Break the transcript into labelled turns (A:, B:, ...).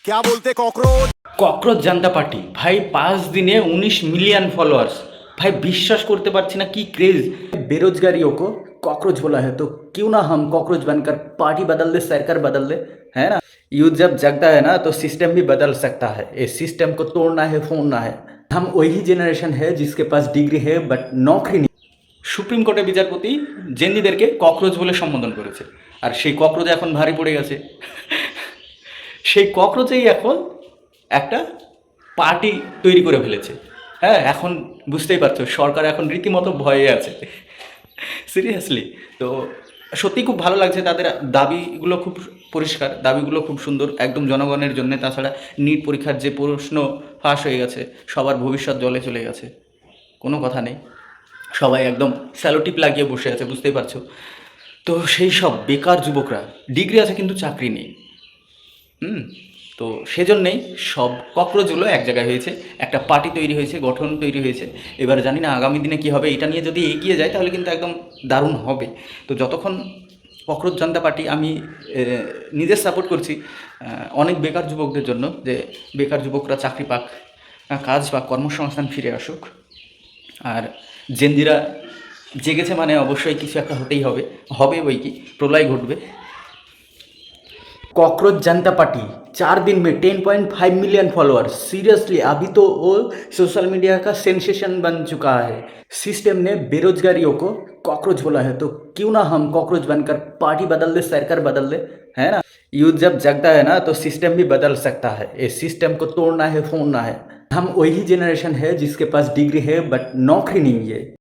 A: क्या बोलते cockroach.
B: Cockroach জানতা পার্টি ভাই 5 দিনে 19 মিলিয়ন फॉलोअर्स। भाई বিশ্বাস করতে পারছি না কি क्रेज। बेरोजगारियों को कॉकरोच बोला है तो क्यों ना हम कॉकरोच बनकर पार्टी बदल दे, सरकार बदल दे, है ना। यूथ जब जगता है ना तो सिस्टम भी बदल सकता है। इस सिस्टम को तोड़ना है, फोड़ना है। हम वही जनरेशन है जिसके पास डिग्री है बट नौकरी नहीं। সুপ্রিম কোর্টের বিচারপতি জেন্দিদেরকে ককরোচ বলে সম্বোধন করেছে, আর সেই ককরোচ এখন ভারী পড়ে গেছে। সেই ককরোচেই এখন একটা পার্টি তৈরি করে ফেলেছে। হ্যাঁ, এখন বুঝতেই পারছো সরকার এখন রীতিমতো ভয়ে আছে, সিরিয়াসলি। তো সত্যি খুব ভালো লাগছে, তাদের দাবিগুলো খুব পরিষ্কার, দাবিগুলো খুব সুন্দর, একদম জনগণের জন্য। তাছাড়া নিট পরীক্ষার যে প্রশ্ন ফাঁস হয়ে গেছে, সবার ভবিষ্যৎ জলে চলে গেছে, কোনো কথা নেই, সবাই একদম স্যালোটিপ লাগিয়ে বসে আছে, বুঝতেই পারছো। তো সেই সব বেকার যুবকরা, ডিগ্রি আছে কিন্তু চাকরি নেই। হুম। তো সেজন্যেই সব ককরোচগুলো এক জায়গায় হয়েছে, একটা পার্টি তৈরি হয়েছে, গঠন তৈরি হয়েছে। এবার জানি না আগামী দিনে কী হবে, এটা নিয়ে যদি এগিয়ে যায় তাহলে কিন্তু একদম দারুণ হবে। তো যতক্ষণ ককরোচ জনতা পার্টি, আমি নিজের সাপোর্ট করছি অনেক বেকার যুবকদের জন্য, যে বেকার যুবকরা চাকরি পাক, কাজ পাক, কর্মসংস্থান ফিরে আসুক। আর জেনজিরা জেগেছে মানে অবশ্যই কিছু একটা হতেই হবে, হবে বই কি, প্রলয় ঘটবে। कॉकरोच जनता पार्टी 4 दिन में 10.5 मिलियन फॉलोअर्स। सीरियसली अभी तो वो सोशल मीडिया का सेंसेशन बन चुका है। सिस्टम ने बेरोजगारियों को कॉकरोच बोला है तो क्यों ना हम कॉकरोच बनकर पार्टी बदल दे, सरकार बदल दे, है ना। यूथ जब जगता है ना तो सिस्टम भी बदल सकता है। इस सिस्टम को तोड़ना है, फोड़ना है। हम वही जनरेशन है जिसके पास डिग्री है बट नौकरी नहीं है।